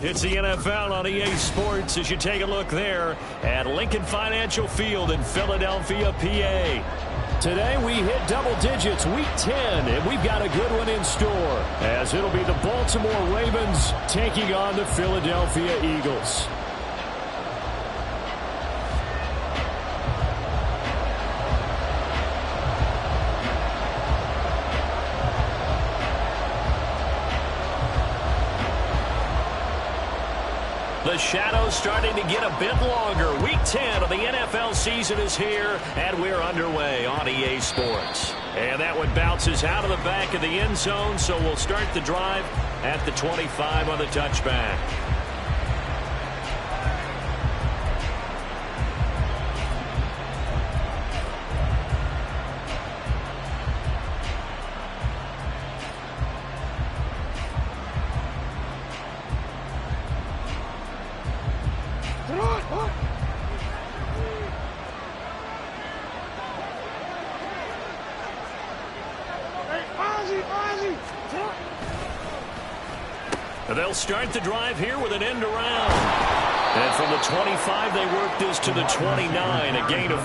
It's the NFL on EA Sports as you take a look there at Lincoln Financial Field in Philadelphia, PA. Today we hit double digits, week 10, and we've got a good one in store as it'll be the Baltimore Ravens taking on the Philadelphia Eagles. The shadow's starting to get a bit longer. Week 10 of the NFL season is here, and we're underway on EA Sports. And that one bounces out of the back of the end zone, so we'll start the drive at the 25 on the touchback. They'll start the drive here with an end around. And from the 25, they work this to the 29, a gain of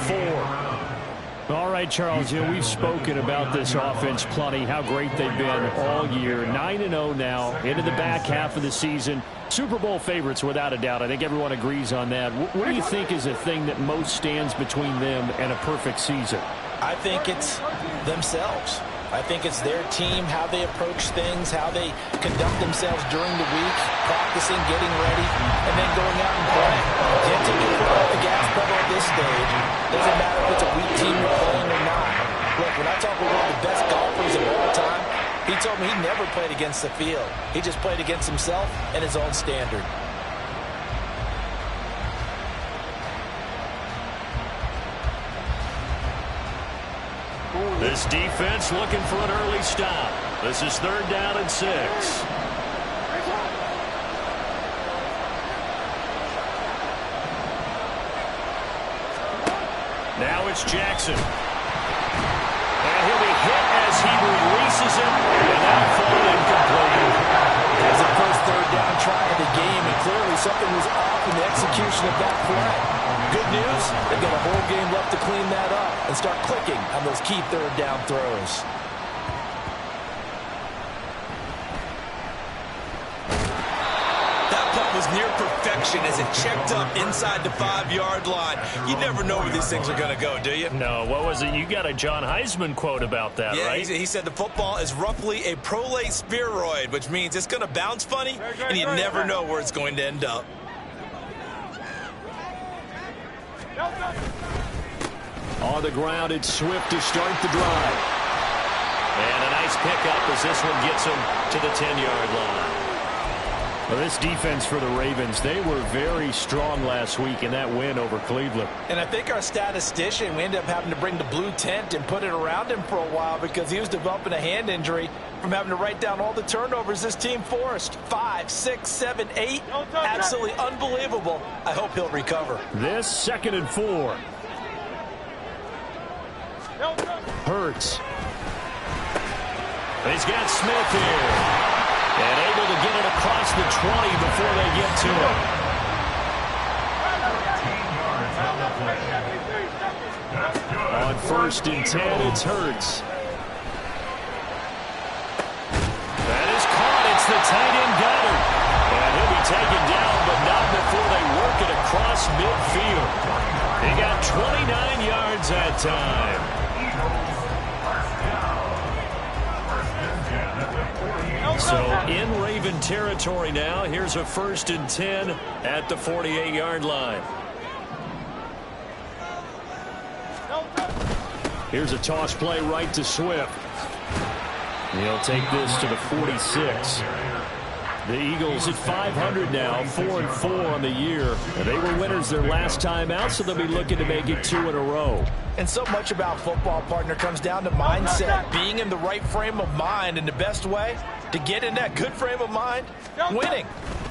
4. All right, Charles, we've spoken about this offense plenty, how great they've been all year. 9-0 now, into the back half of the season. Super Bowl favorites, without a doubt. I think everyone agrees on that. What do you think is the thing that most stands between them and a perfect season? I think it's themselves. I think it's their team, how they approach things, how they conduct themselves during the week, practicing, getting ready, and then going out and playing. Can't take your foot off the gas pedal at this stage. Doesn't matter if it's a weak team you're playing or not. Look, when I talk with one of the best golfers of all time, he told me he never played against the field. He just played against himself and his own standard. This defense looking for an early stop. This is 3rd down and 6. Now it's Jackson. And he'll be hit as he releases it. And now fall incomplete. That's the first 3rd down try of the game, and clearly something was off in the execution of that play. Good news, they've got a whole game left to clean that up and start clicking on those key 3rd down throws. That punt was near perfection as it checked up inside the 5-yard line. You never know where these things are going to go, do you? No, what was it? You got a John Heisman quote about that, right? Yeah, he said the football is roughly a prolate spheroid, which means it's going to bounce funny, and you never know where it's going to end up. On the ground, it's Swift to start the drive. And a nice pickup as this one gets him to the 10-yard line. Well, this defense for the Ravens, they were very strong last week in that win over Cleveland. And I think our statistician, we ended up having to bring the blue tent and put it around him for a while because he was developing a hand injury from having to write down all the turnovers this team forced. 5, 6, 7, 8. Absolutely unbelievable. I hope he'll recover. This 2nd and 4. Hurts. He's got Smith here. And able to get it across the 20 before they get to him. On 1st and 10, it's Hurts. That is caught. It's the tight end Goddard. And he'll be taken down, but not before they work it across midfield. He got 29 yards that time. So in Raven territory now. Here's a 1st and 10 at the 48-yard line. Here's a toss play right to Swift. He'll take this to the 46. The Eagles at 500 now, 4-4 on the year. They were winners their last time out, so they'll be looking to make it 2 in a row. And so much about football, partner, comes down to mindset, being in the right frame of mind. And the best way to get in that good frame of mind, winning.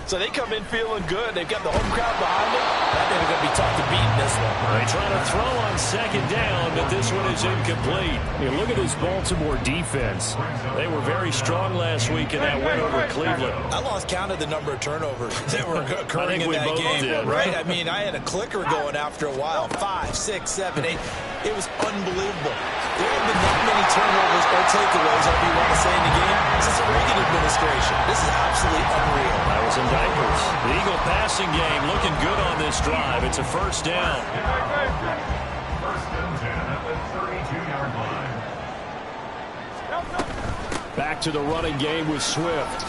So they come in feeling good. They've got the home crowd behind them. I think they're going to be tough to beat in this one. They try to throw on second down, but this one is incomplete. Hey, look at this Baltimore defense. They were very strong last week in that win over Cleveland. I lost count of the number of turnovers that were occurring in that game. Right? I mean, I had a clicker going after a while. 5, 6, 7, 8. It was unbelievable. There have been that many turnovers or takeaways, however you want to say, in the game since the Reagan administration. This is absolutely unreal. I was in diapers. The Eagle passing game looking good on this drive. It's a first down. First and 10 at the 32-yard line. Back to the running game with Swift.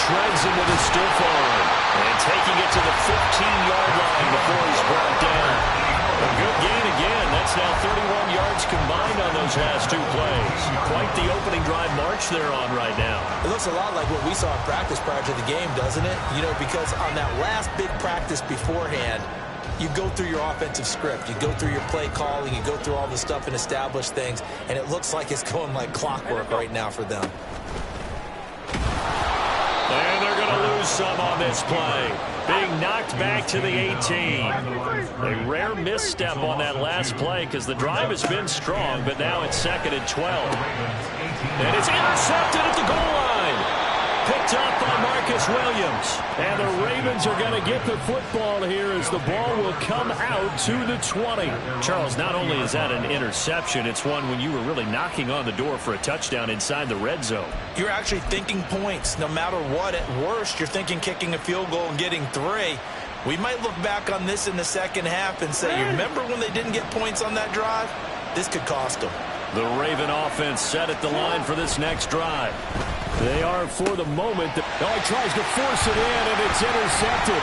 Shreds into the stiff arm. And taking it to the 15-yard line before he's brought down. A good gain again. That's now 31 yards combined on those last two plays. Quite the opening drive march they're on right now. It looks a lot like what we saw in practice prior to the game, doesn't it? You know, because on that last big practice beforehand, you go through your offensive script. You go through your play calling. You go through all the stuff and establish things. And it looks like it's going like clockwork right now for them. And they're going to lose some on this play. Being knocked back to the 18. A rare misstep on that last play because the drive has been strong, but now it's 2nd and 12. And it's intercepted at the goal line. Picked up by Marcus Williams. And the Ravens are going to get the football here as the ball will come out to the 20. Charles, not only is that an interception, it's one when you were really knocking on the door for a touchdown inside the red zone. You're actually thinking points no matter what. At worst, you're thinking kicking a field goal and getting 3. We might look back on this in the second half and say, you remember when they didn't get points on that drive? This could cost them. The Raven offense set at the line for this next drive. They are for the moment. Oh, he tries to force it in, and it's intercepted.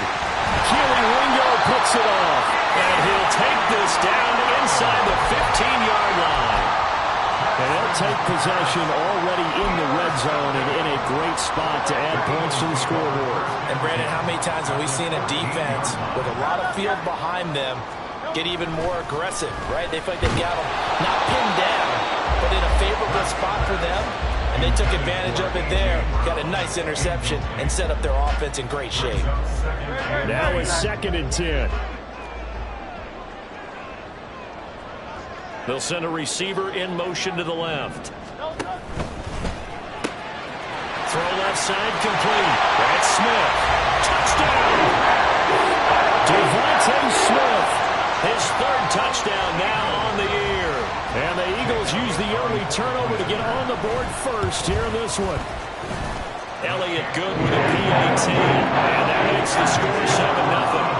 Keely Ringo picks it off. And he'll take this down inside the 15-yard line. And they'll take possession already in the red zone and in a great spot to add points to the scoreboard. And, Brandon, how many times have we seen a defense with a lot of field behind them get even more aggressive, right? They feel like they've got them not pinned down, but in a favorable spot for them. And they took advantage of it there. Got a nice interception and set up their offense in great shape. Now it's 2nd and 10. They'll send a receiver in motion to the left. Throw left side complete. That's Smith. Touchdown! Devontae Smith. His 3rd touchdown now on the year. And the Eagles use the early turnover to get on the board first here in this one. Elliott good with a PAT. And that makes the score 7-0.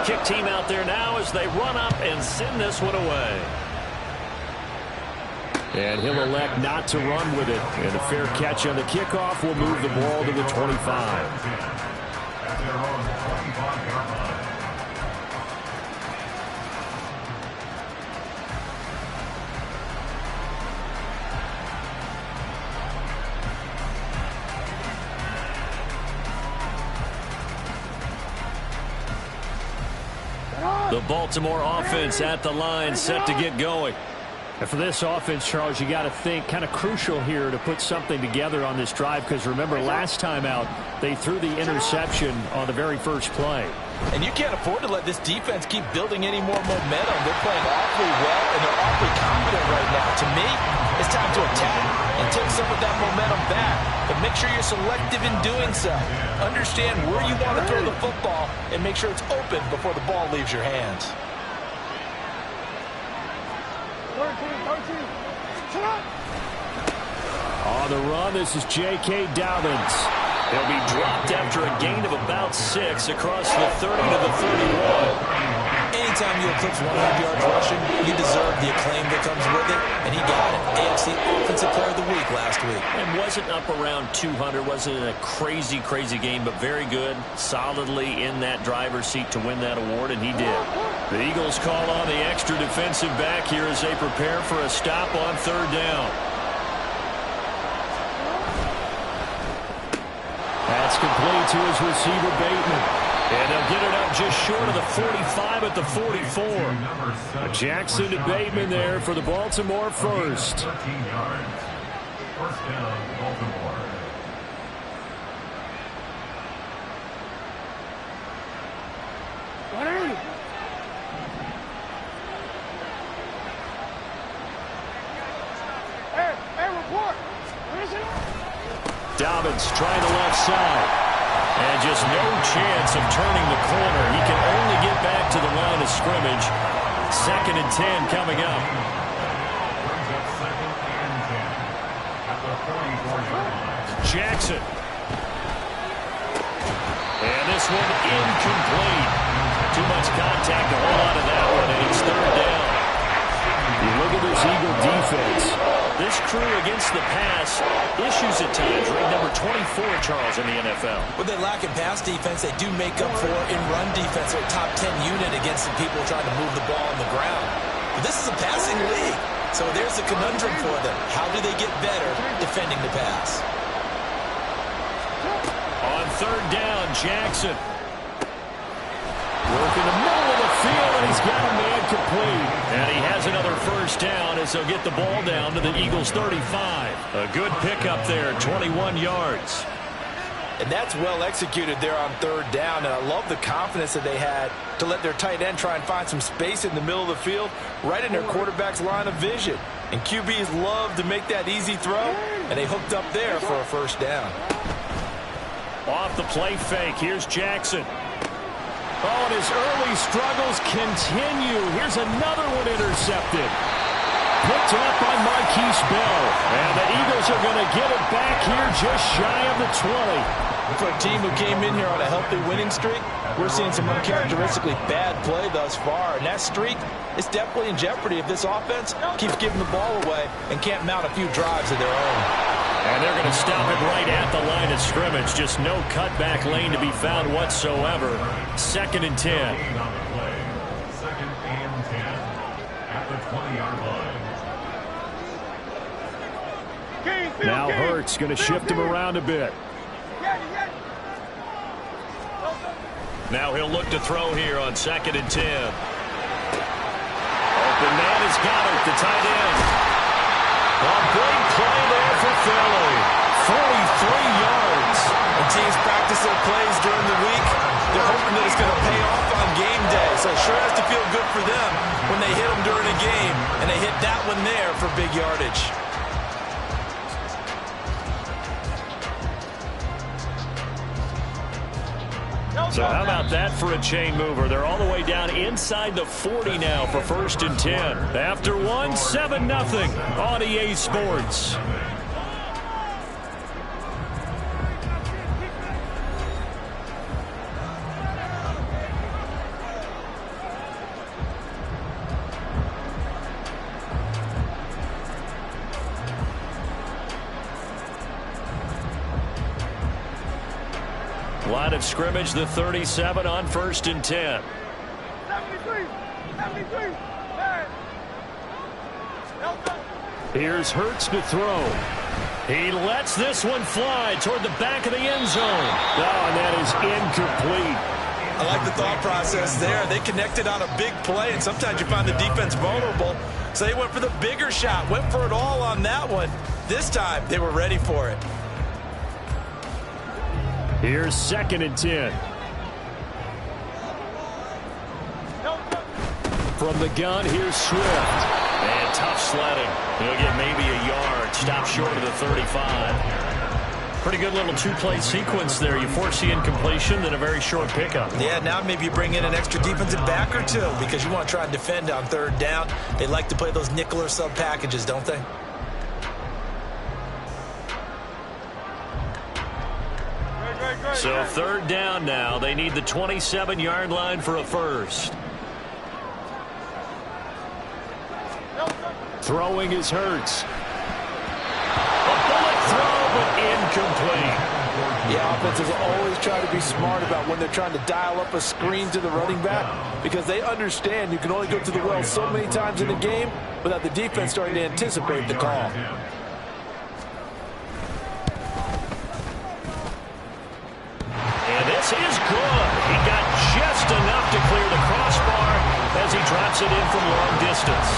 Kick team out there now as they run up and send this one away. And he'll elect not to run with it. And a fair catch on the kickoff will move the ball to the 25. The Baltimore offense at the line set to get going. And for this offense, Charles, you got to think kind of crucial here to put something together on this drive because remember last time out they threw the interception on the very first play. And you can't afford to let this defense keep building any more momentum. They're playing awfully well and they're awfully confident right now. To me, it's time to attack and take some of that momentum back. But make sure you're selective in doing so. Understand where you want to throw the football and make sure it's open before the ball leaves your hands. On the run, this is J.K. Dobbins. He'll be dropped after a gain of about 6 across the 30 to the 31. Anytime you eclipse 100 yards rushing, you deserve the acclaim that comes with it, and he got it. AFC Offensive Player of the Week last week. And wasn't up around 200, wasn't a crazy, crazy game, but very good, solidly in that driver's seat to win that award, and he did. The Eagles call on the extra defensive back here as they prepare for a stop on 3rd down. That's complete to his receiver, Bateman. And they'll get it up just short of the 45 at the 44. Jackson to Bateman there for the Baltimore first. 13 yards. First down, Baltimore. Dobbins trying the left side. And just no chance of turning the corner. He can only get back to the line of scrimmage. 2nd and 10 coming up. Brings up 2nd and 10 at the 44-yard line. Jackson. And this one incomplete. Too much contact to hold on to that one, and it's 3rd down. You look at this Eagle defense. This crew against the pass, issues at times. Ranked number 24, Charles, in the NFL. With their lack of pass defense, they do make up for in run defense. They're a top 10 unit against the people trying to move the ball on the ground. But this is a passing league, so there's a conundrum for them. How do they get better defending the pass? On 3rd down, Jackson. Working the middle of the field, and he's got a man complete. And he has another first down as they'll get the ball down to the Eagles' 35. A good pickup there, 21 yards. And that's well executed there on 3rd down. And I love the confidence that they had to let their tight end try and find some space in the middle of the field, right in their quarterback's line of vision. And QBs love to make that easy throw, and they hooked up there for a first down. Off the play fake, here's Jackson. Oh, and his early struggles continue. Here's another one intercepted. Picked up by Marquise Bell. And the Eagles are going to get it back here just shy of the 20. For a team who came in here on a healthy winning streak, we're seeing some uncharacteristically bad play thus far. And that streak is definitely in jeopardy if this offense keeps giving the ball away and can't mount a few drives of their own. And they're going to stop it right at the line of scrimmage. Just no cutback lane to be found whatsoever. 2nd and 10. 2nd and 10 at the 20-yard line. Now Hurts going to shift him around a bit. Now he'll look to throw here on 2nd and 10. Open man has got it, the tight end. A big play there for Philly. 43 yards. And teams practice their plays during the week. They're hoping that it's going to pay off on game day. So it sure has to feel good for them when they hit them during a game. And they hit that one there for big yardage. So how about that for a chain mover? They're all the way down inside the 40 now for 1st and 10. After one, 7-0 on EA Sports. Line of scrimmage, the 37 on 1st and 10. 73. Here's Hurts to throw. He lets this one fly toward the back of the end zone. Oh, and that is incomplete. I like the thought process there. They connected on a big play, and sometimes you find the defense vulnerable. So they went for the bigger shot, went for it all on that one. This time, they were ready for it. Here's 2nd and 10. From the gun, here's Swift. And tough sledding. He'll get maybe a yard. Stop short of the 35. Pretty good little two-play sequence there. You force the incompletion, then a very short pickup. Yeah, now maybe you bring in an extra defensive back or two because you want to try and defend on 3rd down. They like to play those nickel or sub packages, don't they? So 3rd down now. They need the 27-yard line for a first. Throwing is Hurts. A bullet throw, but incomplete. Yeah, offenses always try to be smart about when they're trying to dial up a screen to the running back because they understand you can only go to the well so many times in a game without the defense starting to anticipate the call. And this is good. He got just enough to clear the crossbar as he drops it in from long distance.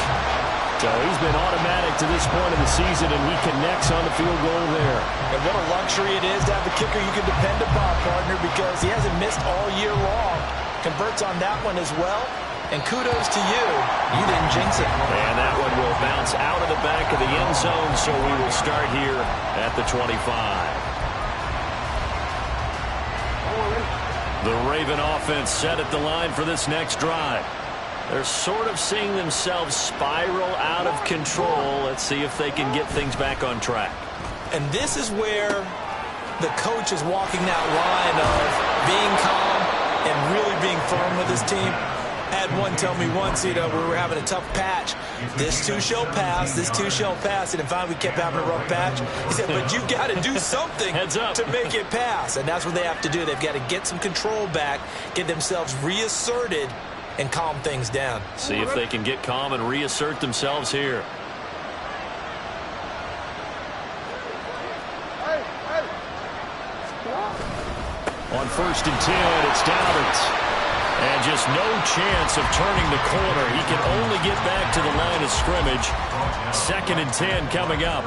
So he's been automatic to this point of the season, and he connects on the field goal there. And what a luxury it is to have a kicker you can depend upon, partner, because he hasn't missed all year long. Converts on that one as well. And kudos to you. You didn't jinx it. And that one will bounce out of the back of the end zone, so we will start here at the 25. The Raven offense set at the line for this next drive. They're sort of seeing themselves spiral out of control. Let's see if they can get things back on track. And this is where the coach is walking that line of being calm and really being firm with his team. I had one tell me once, we were having a tough patch. This too shall pass, this too shall pass. And finally we kept having a rough patch. He said, but you've got to do something to make it pass. And that's what they have to do. They've got to get some control back, get themselves reasserted, and calm things down. See if they can get calm and reassert themselves here. On 1st and 10, it's Dobbins. And just no chance of turning the corner. He can only get back to the line of scrimmage. 2nd and 10 coming up.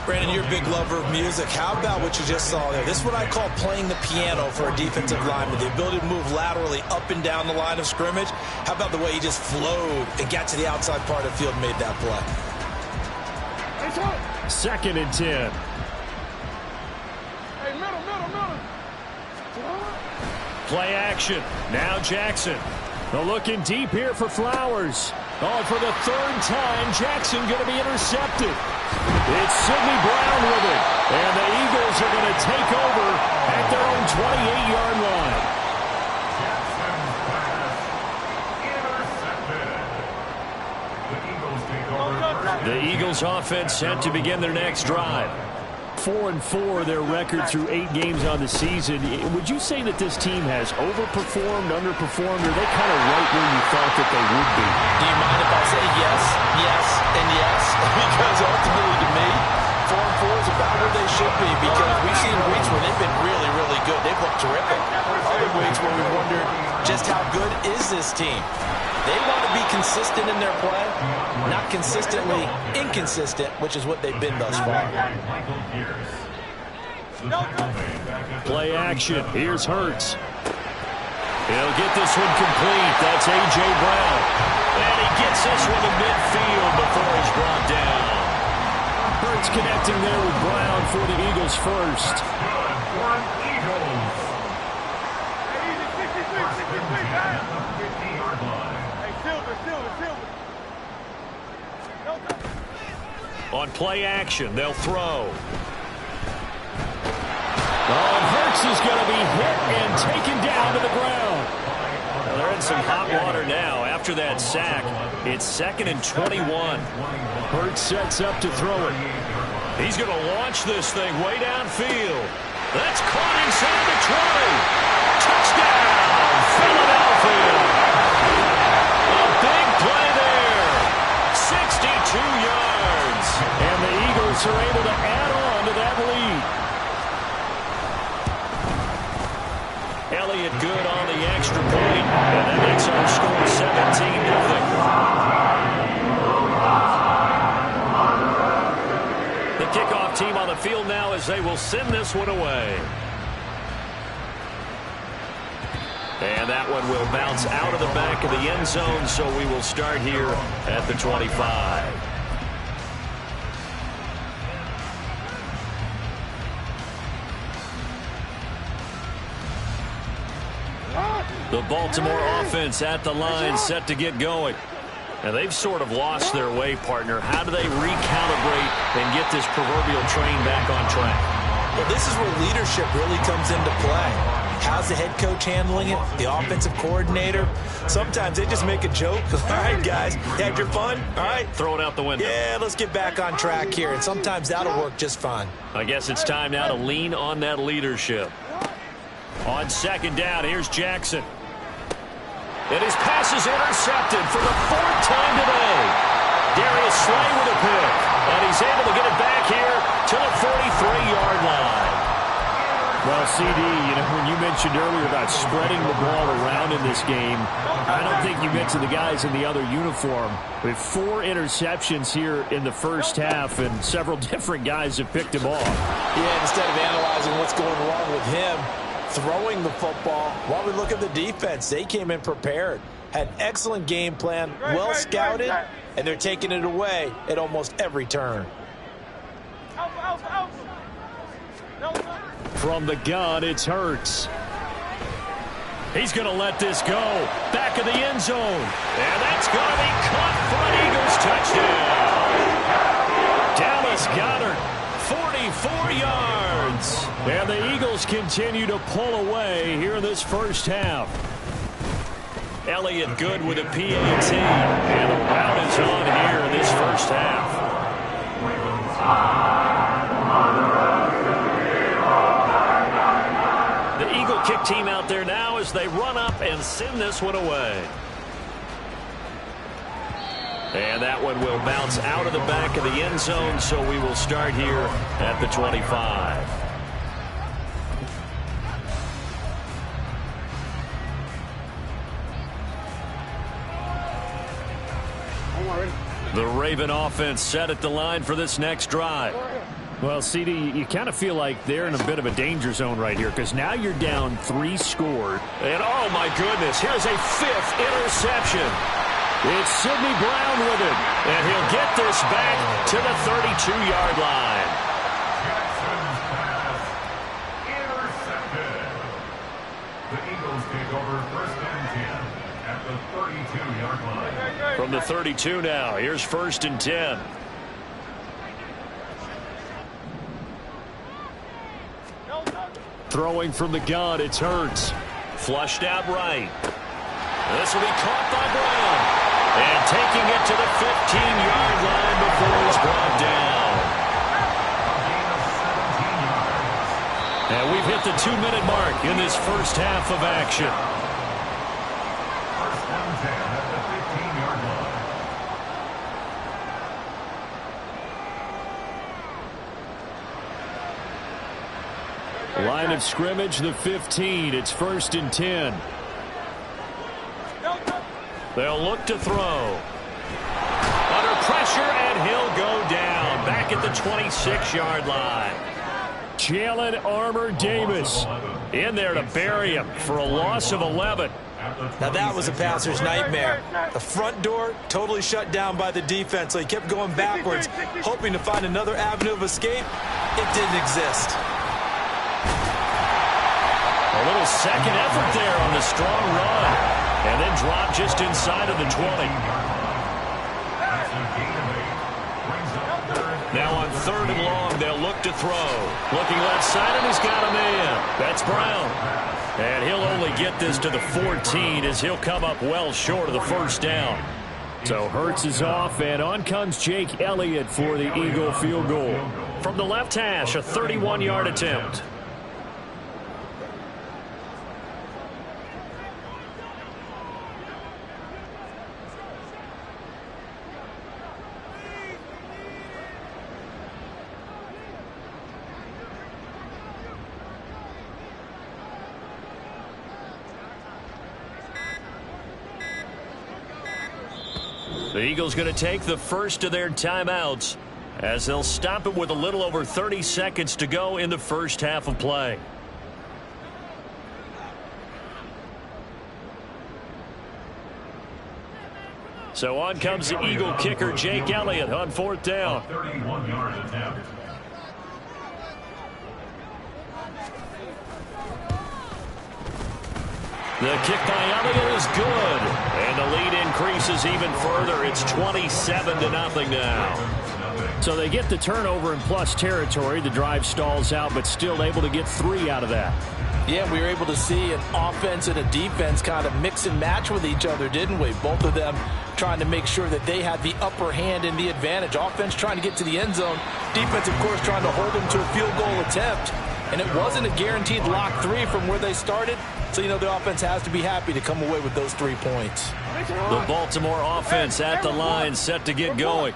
Brandon, you're a big lover of music. How about what you just saw there? This is what I call playing the piano for a defensive lineman. The ability to move laterally up and down the line of scrimmage. How about the way he just flowed and got to the outside part of the field and made that play? 2nd and 10. Play action. Now Jackson. They're looking deep here for Flowers. Oh, for the 3rd time, Jackson going to be intercepted. It's Sidney Brown with it. And the Eagles are going to take over at their own 28-yard line. Jackson's pass intercepted. The Eagles take over. The Eagles offense set to begin their next drive. 4-4 their record through 8 games on the season. Would you say that this team has overperformed, underperformed, or are they kind of right where you thought that they would be? Do you mind if I say yes, yes, and yes? Because ultimately to me, 4-4 is about where they should be, because we've seen weeks where they've been really, really good. They've looked terrific. Other weeks where we wondered just how good is this team. They want to be consistent in their play, not consistently inconsistent, which is what they've been thus far. Play action. Here's Hurts. He'll get this one complete. That's A.J. Brown. And he gets this one to midfield before he's brought down. Hurts connecting there with Brown for the Eagles first. On play action, they'll throw. Oh, and Hurts is going to be hit and taken down to the ground. Well, they're in some hot water now after that sack. It's 2nd and 21. Hurts sets up to throw it. He's going to launch this thing way downfield. That's caught inside the 20. Touchdown, Philadelphia. A big play there. 62 yards. And the Eagles are able to add on to that lead. Elliott good on the extra point, and that makes our score 17-0. The kickoff team on the field now as they will send this one away. And that one will bounce out of the back of the end zone, so we will start here at the 25. The Baltimore offense at the line set to get going. And they've sort of lost their way, partner. How do they recalibrate and get this proverbial train back on track? Well, this is where leadership really comes into play. How's the head coach handling it? The offensive coordinator? Sometimes they just make a joke. All right, guys, had your fun? All right. Throw it out the window. Yeah, let's get back on track here. And sometimes that'll work just fine. I guess it's time now to lean on that leadership. On 2nd down, here's Jackson. And his pass is intercepted for the 4th time today. Darius Slay with a pick. And he's able to get it back here to the 43-yard line. Well, CD, when you mentioned earlier about spreading the ball around in this game, I don't think you mentioned the guys in the other uniform. We have 4 interceptions here in the first half, and several different guys have picked them off. Yeah, instead of analyzing what's going wrong with him throwing the football, while we look at the defense, they came in prepared, had an excellent game plan, well scouted, and they're taking it away at almost every turn. From the gun, it's Hurts. He's going to let this go. Back of the end zone. And that's going to be caught for an Eagles touchdown. Dallas Goedert, 44 yards. And the Eagles continue to pull away here in this first half. Elliott good with a PAT. And the rout is on here in this first half. The Eagle kick team out there now as they run up and send this one away. And that one will bounce out of the back of the end zone, so we will start here at the 25. The Raven offense set at the line for this next drive. Well, CD, you kind of feel like they're in a bit of a danger zone right here because now you're down 3 scored. And, oh, my goodness, here's a 5th interception. It's Sidney Brown with it, and he'll get this back to the 32-yard line. Jackson's pass intercepted. The Eagles take over 1st and 10 at the 32-yard line. From the 32 now, here's 1st and 10. Throwing from the gun, it's Hurts. Flushed out right. This will be caught by Brown. And taking it to the 15-yard line before he's brought down. And we've hit the 2-minute mark in this first half of action. 1st and 10 at the 15-yard line. Line of scrimmage, the 15. It's 1st and 10. They'll look to throw. Under pressure, and he'll go down. Back at the 26-yard line. Jalen Armour-Davis in there to bury him for a loss of 11. Now that was a passer's nightmare. The front door totally shut down by the defense, so he kept going backwards, hoping to find another avenue of escape. It didn't exist. A little second effort there on the strong run. And then drop just inside of the 20. Now on 3rd and long, they'll look to throw. Looking left side, and he's got a man. That's Brown. And he'll only get this to the 14 as he'll come up well short of the 1st down. So Hurts is off, and on comes Jake Elliott for the Eagle field goal. From the left hash, a 31-yard attempt. The Eagles going to take the first of their timeouts as they'll stop it with a little over 30 seconds to go in the first half of play. So on comes the Eagle kicker, Jake Elliott, on 4th down. 31-yard attempt. The kick by Elliott is good. And the lead increases even further. It's 27-0 now. So they get the turnover in plus territory. The drive stalls out, but still able to get 3 out of that. Yeah, we were able to see an offense and a defense kind of mix and match with each other, didn't we? Both of them trying to make sure that they had the upper hand and the advantage. Offense trying to get to the end zone. Defense, of course, trying to hold them to a field goal attempt. And it wasn't a guaranteed lock 3 from where they started. So, you know, the offense has to be happy to come away with those 3 points. The Baltimore offense at the line, set to get going.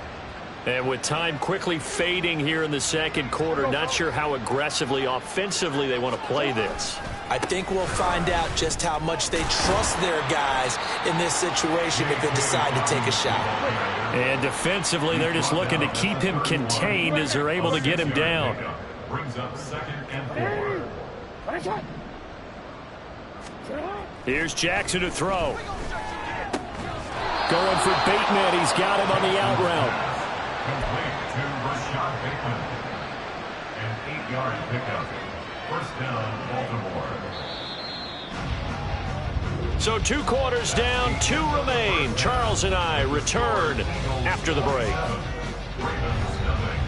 And with time quickly fading here in the second quarter, not sure how aggressively, offensively they want to play this. I think we'll find out just how much they trust their guys in this situation if they decide to take a shot. And defensively, they're just looking to keep him contained as they're able to get him down. Brings up 2nd and 4. Here's Jackson to throw. Going for Bateman. He's got him on the out route. Complete to Rashad Bateman. An 8-yard pickup. First down, Baltimore. So 2 quarters down, 2 remain. Charles and I return after the break. Ravens nothing.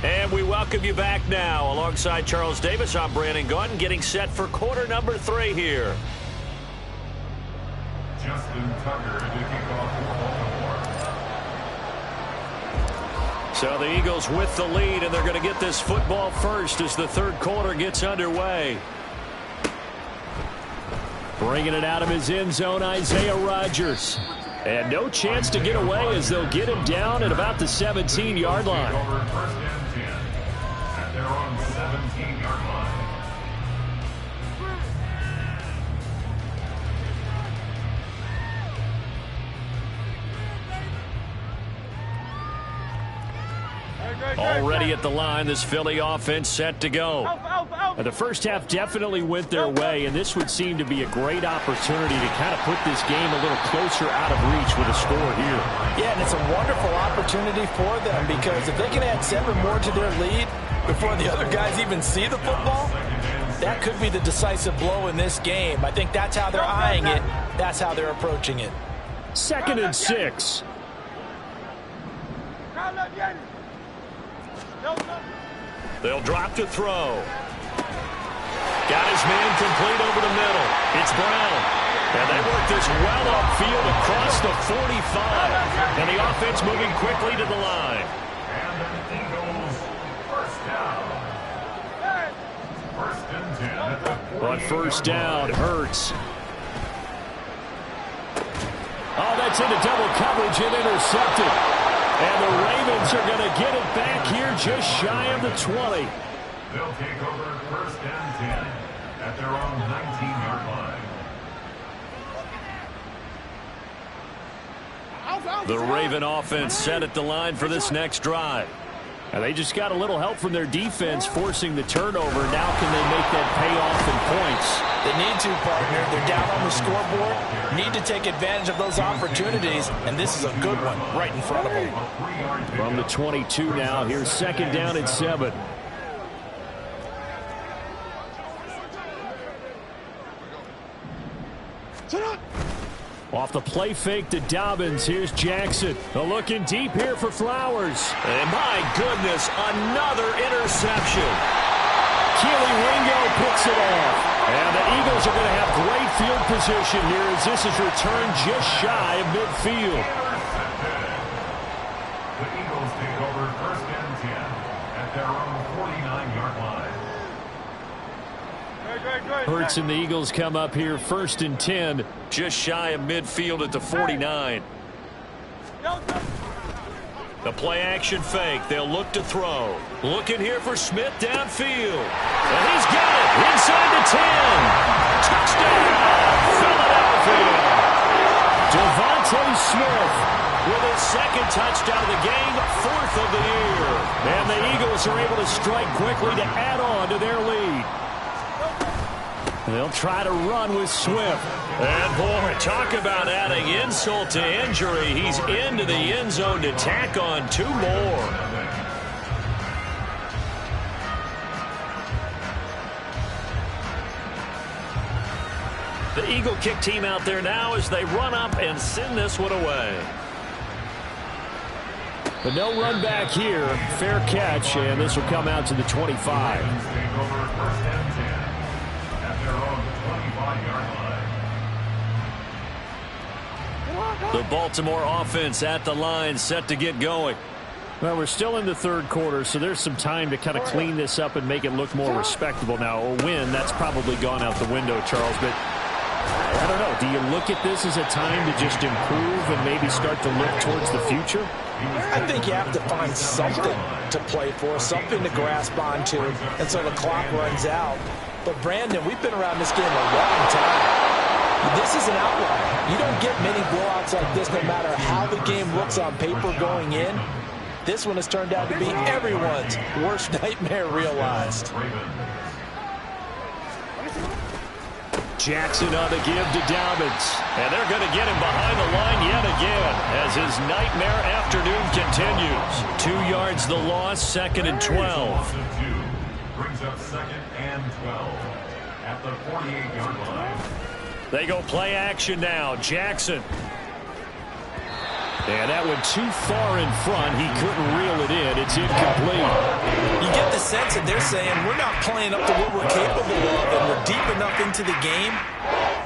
And we welcome you back now. Alongside Charles Davis, I'm Brandon Gunn, getting set for quarter number 3 here. Justin Tucker to kick off for Baltimore. So the Eagles with the lead, and they're going to get this football first as the third quarter gets underway. Bringing it out of his end zone, Isaiah Rodgers. And no chance to get away as they'll get him down at about the 17-yard line. Over 1st and 10 at their own 17-yard line. Already at the line, this Philly offense set to go. And the first half definitely went their way, and this would seem to be a great opportunity to kind of put this game a little closer out of reach with a score here. Yeah, and it's a wonderful opportunity for them because if they can add 7 more to their lead before the other guys even see the football, that could be the decisive blow in this game. I think that's how they're eyeing it. That's how they're approaching it. 2nd and 6. They'll drop to throw. Got his man complete over the middle. It's Brown. And they work this well upfield across the 45. And the offense moving quickly to the line. And the Eagles first down. 1st and 10 at the 40. On first down, Hurts. Oh, that's into double coverage and intercepted. And the Ravens are going to get it back here just shy of the 20. They'll take over 1st and 10 at their own 19-yard line. The Raven offense set at the line for this next drive. And they just got a little help from their defense forcing the turnover. Now can they make that pay off in points? They need to, partner. They're down on the scoreboard. Need to take advantage of those opportunities, and this is a good one right in front of them. From the 22 now, here's 2nd down and 7. Off the play fake to Dobbins. Here's Jackson. Looking deep here for Flowers. And my goodness, another interception. Keely Ringo picks it off. And the Eagles are going to have great field position here as this is returned just shy of midfield. The Eagles take over 1st and 10 at their own 49-yard line. Hurts and the Eagles come up here 1st and 10, just shy of midfield at the 49. The play action fake. They'll look to throw. Looking here for Smith downfield. And he's got it inside the 10. Touchdown, Philadelphia. Devontae Smith with his 2nd touchdown of the game, 4th of the year. And the Eagles are able to strike quickly to add on to their lead. They'll try to run with Swift. And, boy, talk about adding insult to injury. He's into the end zone to tack on 2 more. The Eagle kick team out there now as they run up and send this one away. But no run back here. Fair catch, and this will come out to the 25. The Baltimore offense at the line, set to get going. Well, we're still in the third quarter, so there's some time to kind of clean this up and make it look more respectable. Now, a win, that's probably gone out the window, Charles, but I don't know. Do you look at this as a time to just improve and maybe start to look towards the future? I think you have to find something to play for, something to grasp onto until the clock runs out. But, Brandon, we've been around this game a long time. This is an outlier. You don't get many blowouts like this no matter how the game looks on paper going in. This one has turned out to be everyone's worst nightmare realized. Jackson on the give to Dobbins. And they're going to get him behind the line yet again as his nightmare afternoon continues. 2 yards the loss, 2nd and 12. Brings up 2nd and 12 at the 48-yard line. They go play action now. Jackson. And that went too far in front. He couldn't reel it in. It's incomplete. You get the sense that they're saying we're not playing up to what we're capable of, and we're deep enough into the game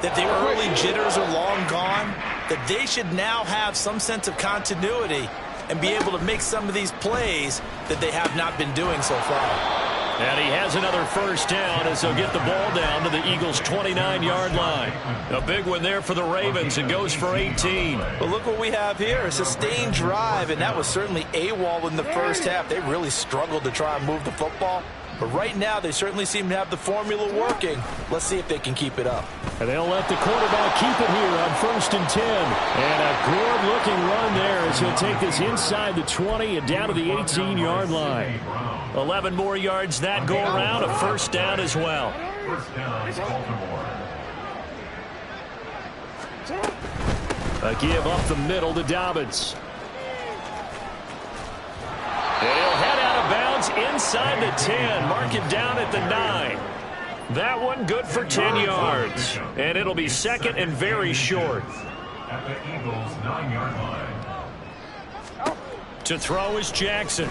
that the early jitters are long gone, that they should now have some sense of continuity and be able to make some of these plays that they have not been doing so far. And he has another first down as they'll get the ball down to the Eagles' 29-yard line. A big one there for the Ravens. It goes for 18. But look what we have here, a sustained drive, and that was certainly AWOL in the first half. They really struggled to try and move the football. But right now, they certainly seem to have the formula working. Let's see if they can keep it up. And they'll let the quarterback keep it here on 1st and 10. And a good-looking run there as he'll take this inside the 20 and down to the 18-yard line. 11 more yards that go around, a first down as well. First down, Baltimore. A give up the middle to Dobbins. And he'll head out of bounds inside the 10. Mark it down at the 9. That one good for 10 yards. And it'll be 2nd and very short. At the Eagles' 9-yard line. To throw is Jackson.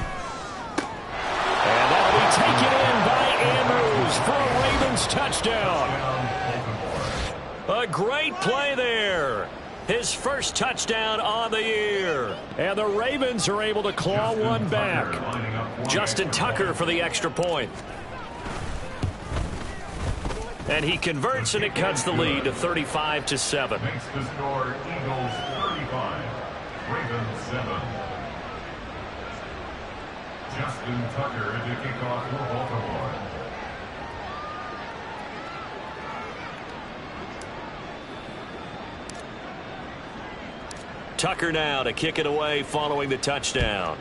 And that'll be taken in by Andrews for a Ravens touchdown. A great play there. His first touchdown on the year. And the Ravens are able to claw one back. Justin Tucker for the extra point. And he converts, and it cuts the lead to 35-7. Makes the score Eagles 35, Ravens 7. Justin Tucker to kick off for Baltimore. Tucker now to kick it away following the touchdown.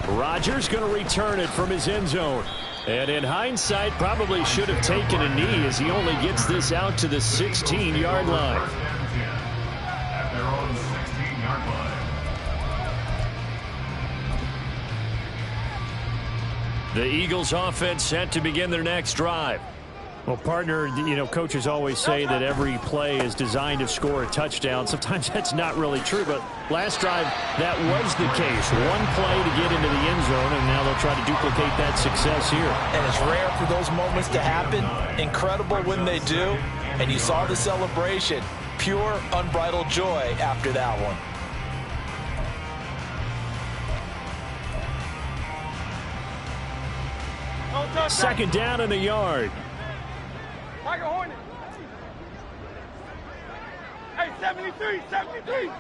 Rodgers going to return it from his end zone. And in hindsight, probably should have taken a knee as he only gets this out to the 16-yard line. At their own 16-yard line. The Eagles offense set to begin their next drive. Well, partner, you know, coaches always say that every play is designed to score a touchdown. Sometimes that's not really true, but last drive, that was the case. One play to get into the end zone, and now they'll try to duplicate that success here. And it's rare for those moments to happen. Incredible when they do. And you saw the celebration. Pure, unbridled joy after that one. Second down and a yard. Tiger Hornet. Hey, 73, 73.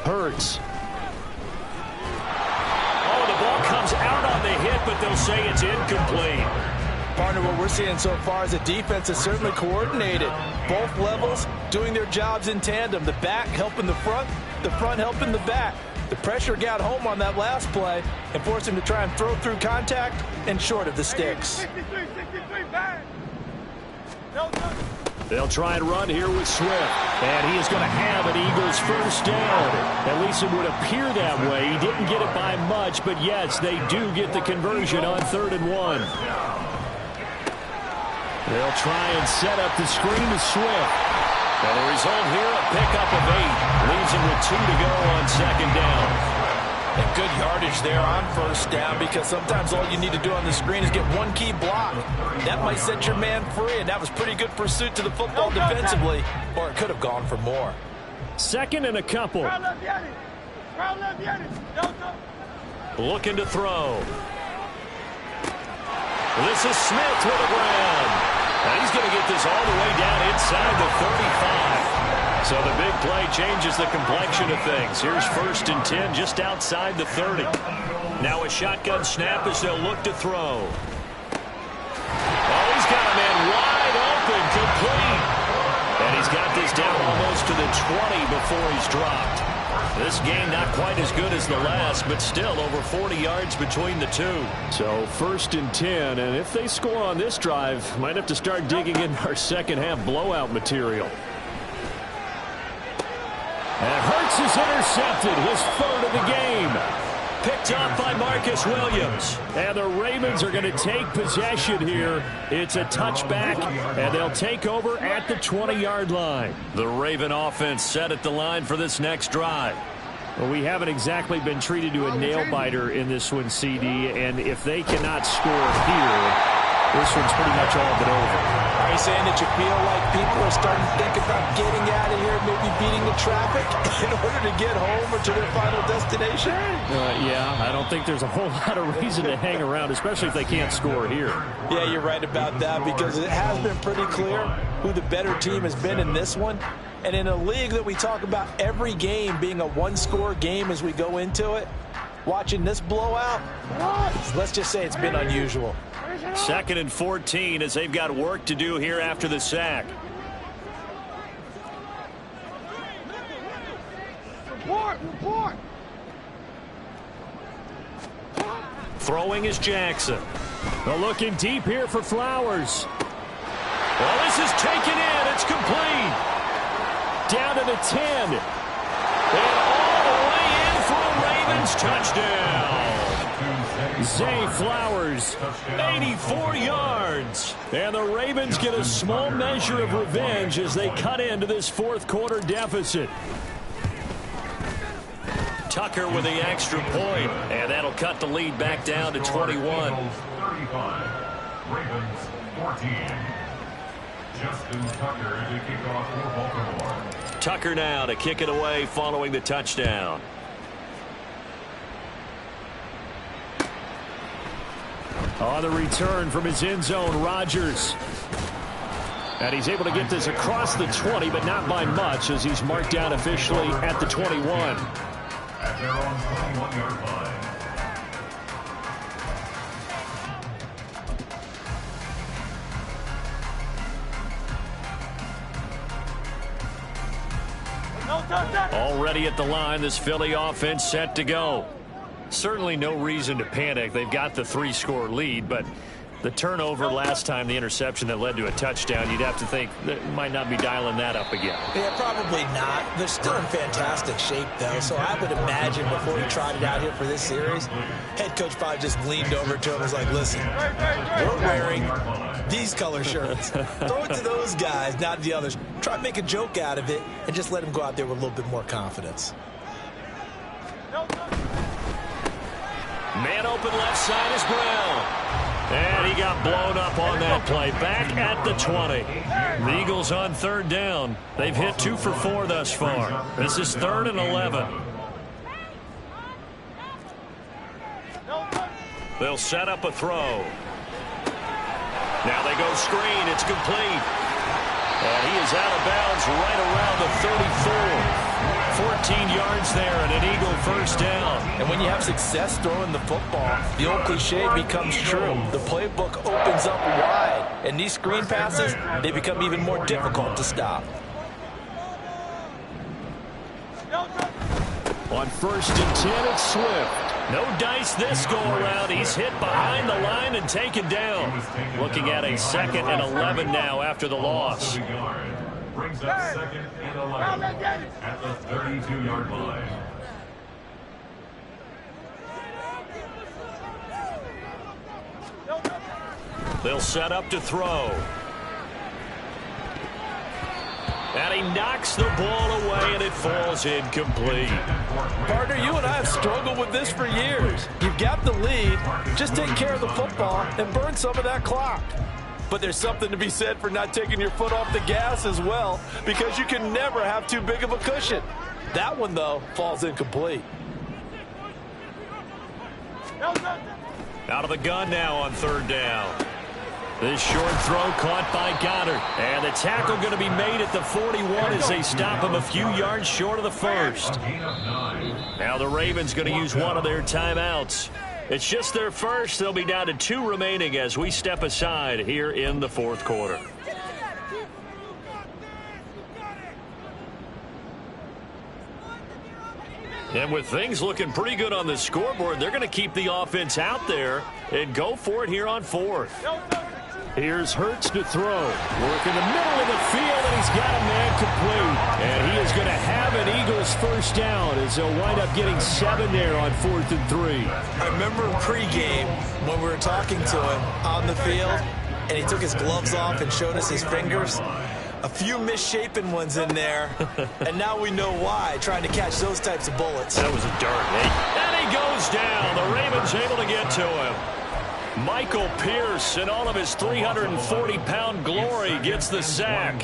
Hurts. Oh, the ball comes out on the hit, but they'll say it's incomplete. Partner, what we're seeing so far is the defense is certainly coordinated. Both levels doing their jobs in tandem. The back helping the front helping the back. The pressure got home on that last play and forced him to try and throw through contact and short of the sticks. 63, 63, bang. They'll try and run here with Swift. And he is going to have an Eagles first down. At least it would appear that way. He didn't get it by much, but yes, they do get the conversion on 3rd and 1. They'll try and set up the screen to Swift. And the result here, a pickup of 8. Leaves him with 2 to go on 2nd down. And good yardage there on first down, because sometimes all you need to do on the screen is get one key block. That might set your man free, and that was pretty good pursuit to the football defensively, or it could have gone for more. Second and a couple. Looking to throw. This is Smith with a grab. And he's going to get this all the way down inside the 35. So the big play changes the complexion of things. Here's 1st and 10 just outside the 30. Now a shotgun snap as they'll look to throw. Oh, he's got a man wide open, complete. And he's got this down almost to the 20 before he's dropped. This game not quite as good as the last, but still over 40 yards between the two. So 1st and 10, and if they score on this drive, might have to start digging in our second half blowout material. And Hurts is intercepted, his 3rd of the game. Picked up by Marcus Williams. And the Ravens are going to take possession here. It's a touchback, and they'll take over at the 20-yard line. The Raven offense set at the line for this next drive. Well, we haven't exactly been treated to a nail-biter in this one, CD, and if they cannot score here, this one's pretty much all but over. Are you saying that you feel like people are starting to think about getting out of here, maybe beating the traffic in order to get home or to their final destination? Yeah, I don't think there's a whole lot of reason to hang around, especially if they can't score here. Yeah, you're right about that, because it has been pretty clear who the better team has been in this one. And in a league that we talk about every game being a one-score game as we go into it, watching this blowout, let's just say it's been unusual. 2nd and 14 as they've got work to do here after the sack. Report. Throwing is Jackson. They're looking deep here for Flowers. Well, this is taken in. It's complete. Down to the 10. And all the way in for a Ravens touchdown. Zay Flowers, 84 yards. And the Ravens get a small measure of revenge as they cut into this 4th quarter deficit. Tucker with the extra point, and that'll cut the lead back down to 21. 35, Ravens 14. Justin Tucker to kick off for Baltimore. Tucker now to kick it away following the touchdown. On the return from his end zone, Rodgers. And he's able to get this across the 20, but not by much, as he's marked down officially at the 21. At their own 21-yard line. Already at the line, this Philly offense set to go. Certainly no reason to panic. They've got the 3-score lead, but the turnover last time, the interception that led to a touchdown, you'd have to think that might not be dialing that up again. Yeah, probably not. They're still in fantastic shape, though, so I would imagine before he tried it out here for this series, head coach probably just leaned over to him and was like, listen, we're wearing these color shirts. Throw it to those guys, not the others. Try to make a joke out of it and just let them go out there with a little bit more confidence. Man open left side is Brown. And he got blown up on that play. Back at the 20. The Eagles on 3rd down. They've hit 2 for 4 thus far. This is 3rd and 11. They'll set up a throw. Now they go screen. It's complete. And he is out of bounds right around the 34. 14 yards there and an Eagle 1st down. And when you have success throwing the football, the old cliche becomes true. The playbook opens up wide, and these screen passes, they become even more difficult to stop. On 1st and 10, it's Swift. No dice this go-around. He's hit behind the line and taken down. Looking at a 2nd and 11 now after the loss. Brings up 2nd and 11 at the 32-yard line. They'll set up to throw. And he knocks the ball away, and it falls incomplete. Partner, you and I I've struggled with this for years. You've got the lead. Just take care of the football and burn some of that clock. But there's something to be said for not taking your foot off the gas as well, because you can never have too big of a cushion. That one, though, falls incomplete. Out of the gun now on third down. This short throw caught by Goddard. And the tackle going to be made at the 41 as they stop him a few yards short of the first. Now the Ravens going to use one of their timeouts. It's just their first. They'll be down to 2 remaining as we step aside here in the fourth quarter. And with things looking pretty good on the scoreboard, they're going to keep the offense out there and go for it here on fourth. Here's Hurts to throw. Work in the middle of the field, and he's got a man complete. And he is going to have an Eagles first down as they'll wind up getting 7 there on 4th and 3. I remember pregame when we were talking to him on the field, and he took his gloves off and showed us his fingers. A few misshapen ones in there, and now we know why, trying to catch those types of bullets. That was a dart, eh? And he goes down. The Ravens able to get to him. Michael Pierce, in all of his 340-pound glory, gets the sack.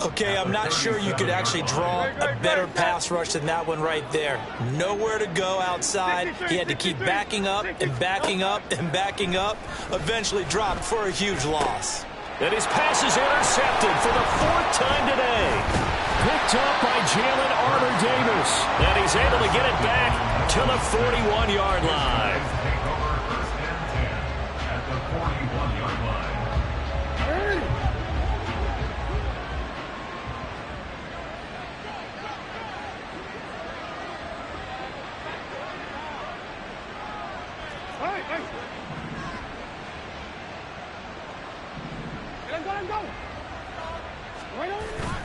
Okay, I'm not sure you could actually draw a better pass rush than that one right there. Nowhere to go outside. He had to keep backing up and backing up and backing up. Eventually dropped for a huge loss. And his pass is intercepted for the 4th time today. Picked up by Jalen Armour-Davis. And he's able to get it back to the 41-yard line.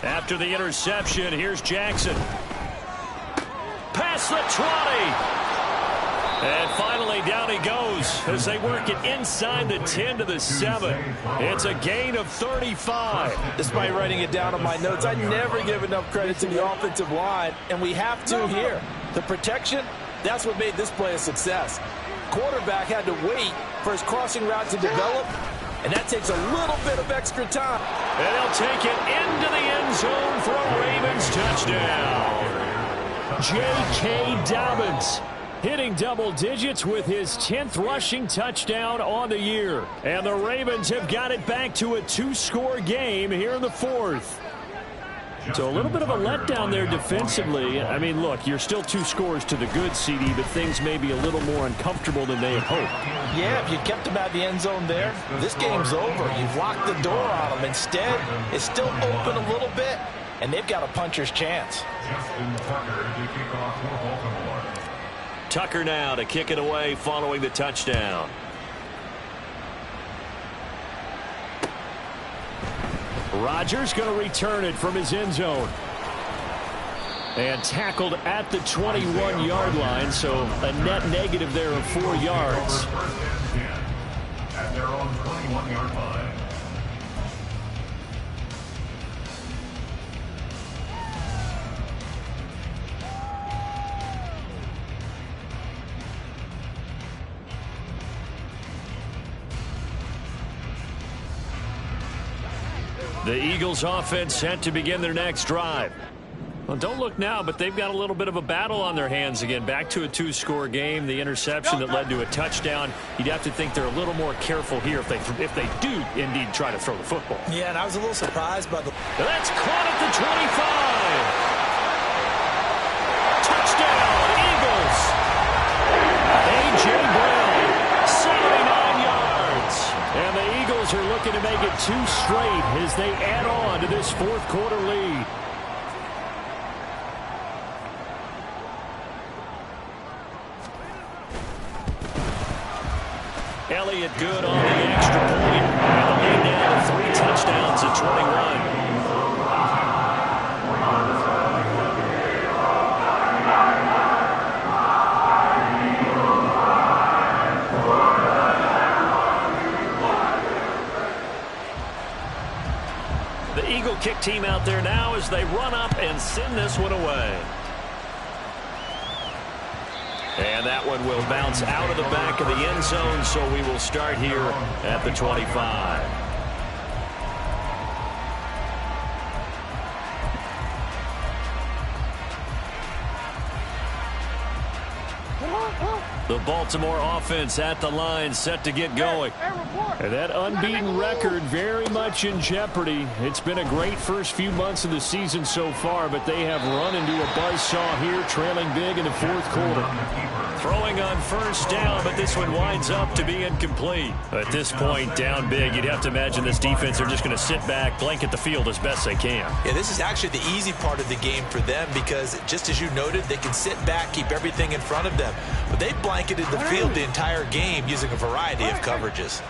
After the interception, here's Jackson. Past the 20. And finally, down he goes as they work it inside the 10 to the 7. It's a gain of 35. Despite writing it down on my notes, I never give enough credit to the offensive line, and we have to here. The protection, that's what made this play a success. Quarterback had to wait for his crossing route to develop, and that takes a little bit of extra time. And they'll take it into the end zone for a Ravens touchdown. J.K. Dobbins hitting double digits with his 10th rushing touchdown on the year. And the Ravens have got it back to a 2-score game here in the 4th. So a little bit of a letdown there defensively. I mean, look, you're still 2 scores to the good, CD, but things may be a little more uncomfortable than they had hoped. Yeah, if you kept them out the end zone there, this game's over. You've locked the door on them. Instead, it's still open a little bit, and they've got a puncher's chance. Tucker now to kick it away following the touchdown. Rodgers going to return it from his end zone. And tackled at the 21-yard line, so a net negative there of 4 yards. At their own 21-yard line. The Eagles offense set to begin their next drive. Well, don't look now, but they've got a little bit of a battle on their hands again. Back to a 2-score game. The interception that led to a touchdown. You'd have to think they're a little more careful here if they do indeed try to throw the football. Yeah, and I was a little surprised by the... That's caught at the 25. Touchdown, Eagles. A.J. Brown, 79 yards. And the Eagles are looking to make it 2 straight as they add on to this 4th quarter lead. Elliott good on the extra point. And the lead now to 3 touchdowns at 21. The Eagle kick team out there now as they run up and send this one away. And that one will bounce out of the back of the end zone, so we will start here at the 25. The Baltimore offense at the line, set to get going. And that unbeaten record very much in jeopardy. It's been a great first few months of the season so far, but they have run into a buzzsaw here, trailing big in the fourth quarter. Throwing on first down, but this one winds up to be incomplete. At this point, down big, you'd have to imagine this defense are just going to sit back, blanket the field as best they can. Yeah, this is actually the easy part of the game for them because, just as you noted, they can sit back, keep everything in front of them. But they blanketed the field the entire game using a variety of coverages.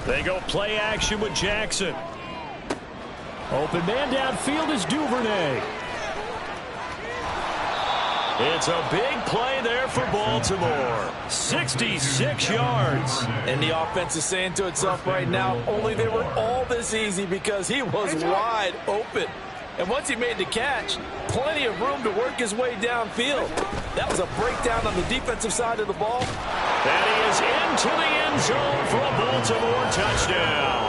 They go play action with Jackson. Open man downfield is Duvernay. It's a big play there for Baltimore. 66 yards. And the offense is saying to itself right now, only they were all this easy because he was wide open. And once he made the catch, plenty of room to work his way downfield. That was a breakdown on the defensive side of the ball. And he is into the end zone for a Baltimore touchdown.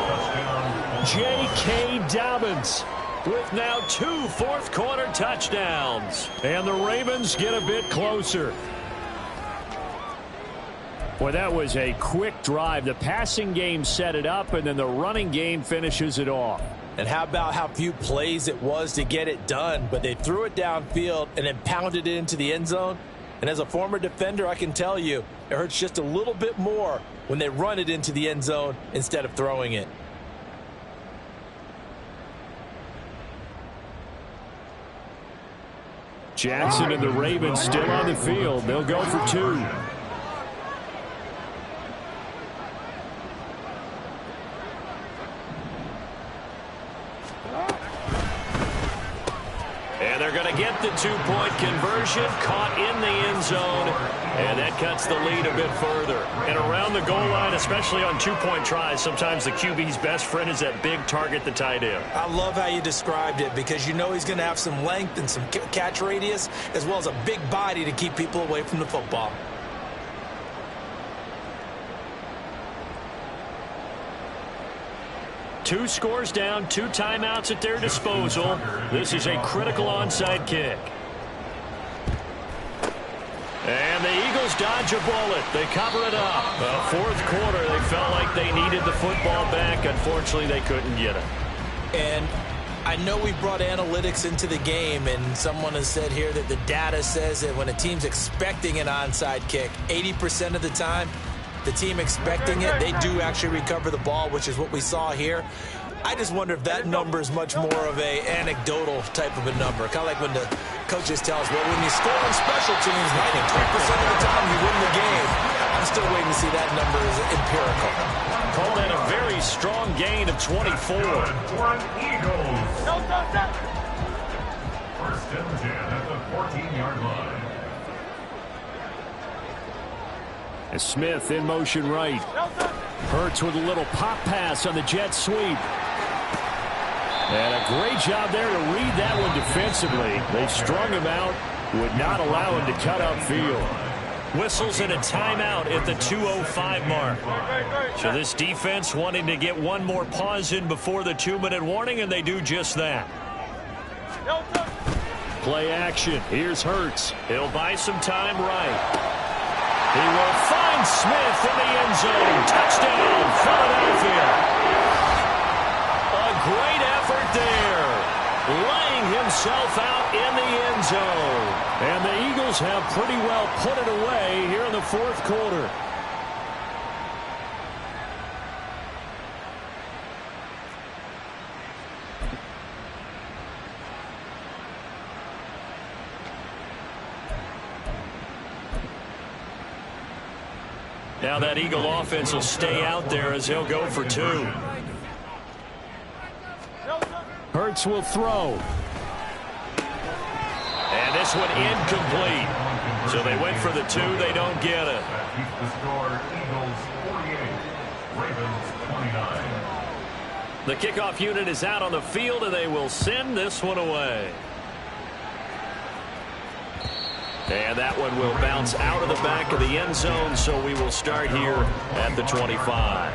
J.K. Dobbins with now 2 fourth-quarter touchdowns. And the Ravens get a bit closer. Boy, that was a quick drive. The passing game set it up, and then the running game finishes it off. And how about how few plays it was to get it done, but they threw it downfield and then pounded it into the end zone. And as a former defender, I can tell you, it hurts just a little bit more when they run it into the end zone instead of throwing it. Jackson and the Ravens still on the field. They'll go for 2. And they're going to get the 2-point conversion, caught in the end zone, and that cuts the lead a bit further. And around the goal line, especially on 2-point tries, sometimes the QB's best friend is that big target, the tight end. I love how you described it because you know he's going to have some length and some catch radius as well as a big body to keep people away from the football. Two scores down, 2 timeouts at their disposal. This is a critical onside kick. And the Eagles dodge a bullet. They cover it up. Fourth quarter, they felt like they needed the football back. Unfortunately, they couldn't get it. And I know we brought analytics into the game, and someone has said here that the data says that when a team's expecting an onside kick, 80% of the time, the team expecting it, they do actually recover the ball, which is what we saw here. I just wonder if that number is much more of a anecdotal type of a number. Kind of like when the coaches tell us, well, when you score on special teams, 93% of the time you win the game. I'm still waiting to see that number is empirical. Call that a very strong gain of 24. Eagles. First and 10 at the 14-yard line. And Smith in motion right. Hurts with a little pop pass on the jet sweep. And a great job there to read that one defensively. They strung him out, would not allow him to cut upfield. Whistles and a timeout at the 2:05 mark. So this defense wanting to get one more pause in before the 2-minute warning, and they do just that. Play action. Here's Hurts. He'll buy some time right. He will find Smith in the end zone. Touchdown, Philadelphia. A great effort there. Laying himself out in the end zone. And the Eagles have pretty well put it away here in the fourth quarter. Now that Eagle offense will stay out there as he'll go for 2. Hurts will throw. And this one incomplete. So they went for the 2. They don't get it. That keeps the score Eagles 48, Ravens 29. The kickoff unit is out on the field, and they will send this one away. And that one will bounce out of the back of the end zone, so we will start here at the 25.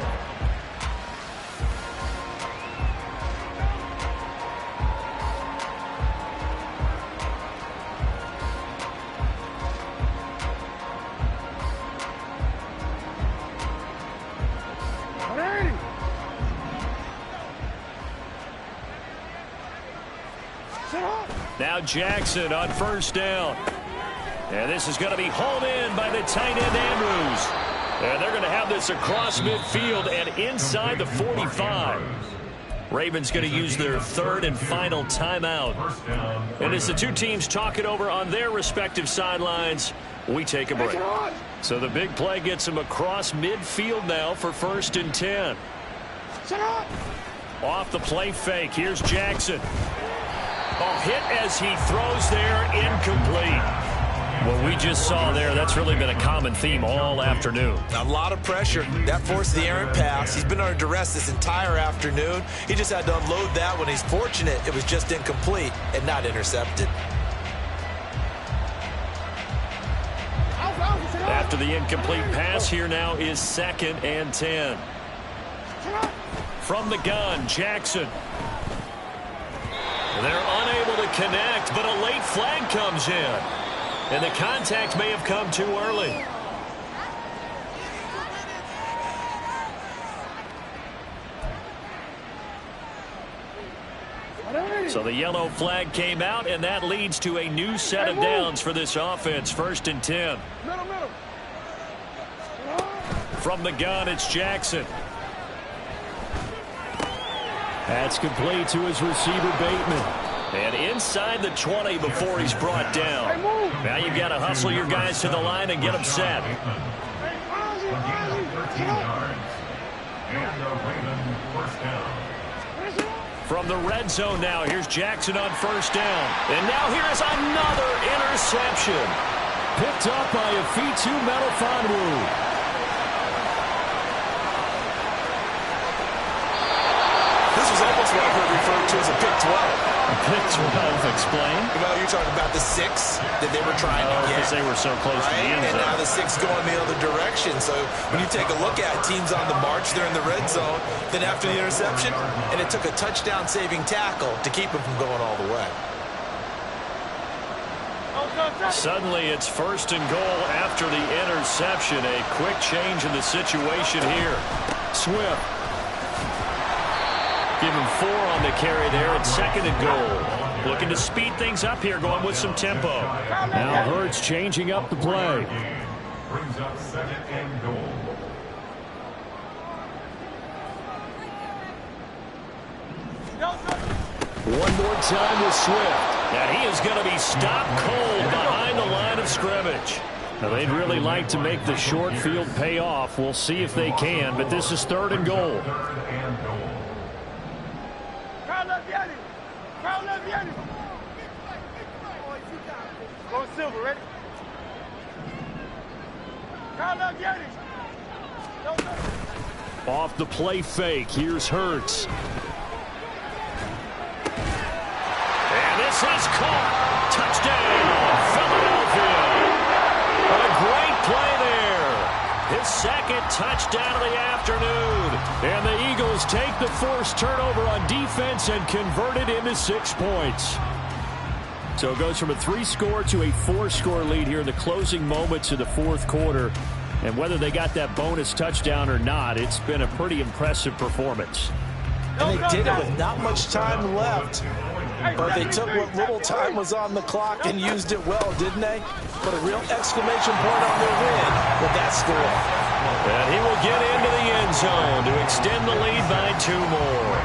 Now Jackson on first down. And this is going to be hauled in by the tight end Andrews. And they're going to have this across midfield and inside the 45. Ravens going to use their third and final timeout. And as the two teams talk it over on their respective sidelines, we take a break. So the big play gets them across midfield now for 1st and 10. Off the play fake. Here's Jackson. Oh, hit as he throws there, incomplete. What we just saw there, that's really been a common theme all afternoon. A lot of pressure. That forced the errant pass. He's been under duress this entire afternoon. He just had to unload that one. He's fortunate it was just incomplete and not intercepted. After the incomplete pass, here now is 2nd and 10. From the gun, Jackson. They're unable to connect, but a late flag comes in. And the contact may have come too early. So the yellow flag came out, and that leads to a new set of downs for this offense. 1st and 10. From the gun, it's Jackson. That's complete to his receiver, Bateman. And inside the 20 before he's brought down. Now you've got to hustle your guys to the line and get them set. From the red zone now, here's Jackson on first down. And now here is another interception. Picked up by a Fitu Melifonwu. Almost what I've heard referred to as a pick 12. A pick 12, explain? Well, you're talking about the 6 that they were trying to get. Because they were so close to the end zone. And now the 6 going the other direction. So when you take a look at teams on the march, they're in the red zone. Then after the interception, and it took a touchdown-saving tackle to keep them from going all the way. Suddenly it's 1st and goal after the interception. A quick change in the situation here. Swift. Give him 4 on the carry there. It's 2nd and goal. Looking to speed things up here, going with some tempo. Now Hurts changing up the play. Brings up 2nd and goal. One more time with Swift. And he is going to be stopped cold behind the line of scrimmage. Now they'd really like to make the short field pay off. We'll see if they can, but this is 3rd and goal. Go Silver, ready? Off the play fake, here's Hurts. And this is caught. Touchdown, Philadelphia. A great play there. His 2nd touchdown of the afternoon. And the Eagles take the forced turnover on defense and convert it into 6 points. So it goes from a 3-score to a 4-score lead here in the closing moments of the 4th quarter. And whether they got that bonus touchdown or not, it's been a pretty impressive performance. And they did it with not much time left. But they took what little time was on the clock and used it well, didn't they? Put a real exclamation point on their win with that score. And he will get into the end zone to extend the lead by 2 more.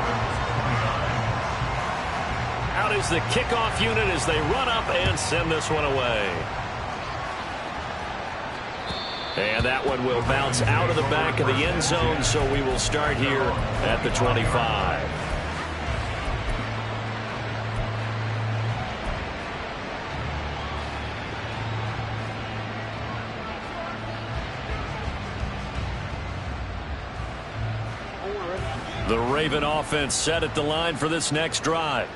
Out is the kickoff unit as they run up and send this one away. And that one will bounce out of the back of the end zone, so we will start here at the 25. The Raven offense set at the line for this next drive.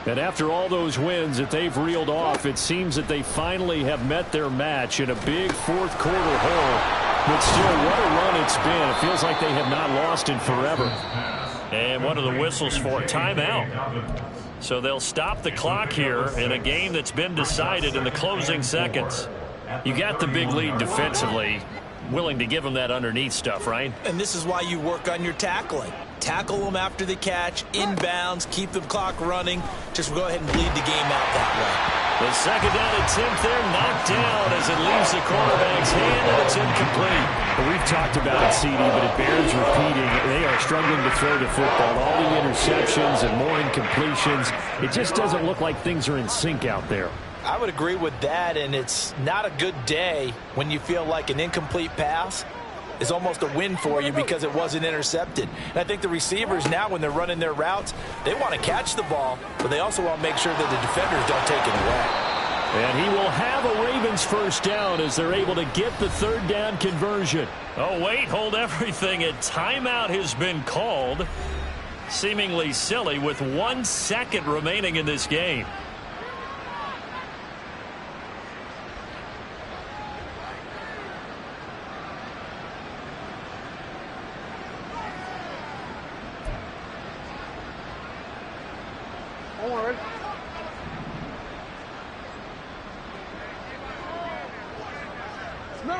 And after all those wins that they've reeled off, it seems that they finally have met their match in a big fourth quarter hole. But still, what a run it's been. It feels like they have not lost in forever. And what are the whistles for? Timeout. So they'll stop the clock here in a game that's been decided in the closing seconds. You got the big lead defensively. Willing to give them that underneath stuff, right? And this is why you work on your tackling. Tackle them after the catch, inbounds, keep the clock running. Just go ahead and bleed the game out that way. The second down attempt there knocked down as it leaves the quarterback's hand, and it's incomplete. Well, we've talked about it, CD, but it bears repeating. They are struggling to throw the football. All the interceptions and more incompletions. It just doesn't look like things are in sync out there. I would agree with that, and it's not a good day when you feel like an incomplete pass is almost a win for you because it wasn't intercepted. And I think the receivers now, when they're running their routes, they want to catch the ball, but they also want to make sure that the defenders don't take it away. And he will have a Ravens first down as they're able to get the third down conversion. Oh, wait, hold everything. A timeout has been called. Seemingly silly with 1 second remaining in this game.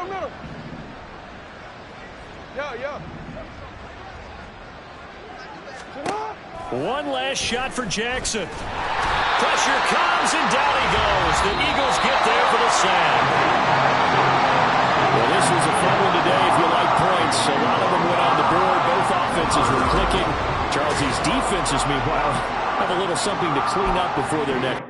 Middle. Yeah. One last shot for Jackson. Pressure comes, and down he goes. The Eagles get there for the sack. Well, this was a fun one today if you like points. A lot of them went on the board. Both offenses were clicking. Charles, these defenses, meanwhile, have a little something to clean up before their next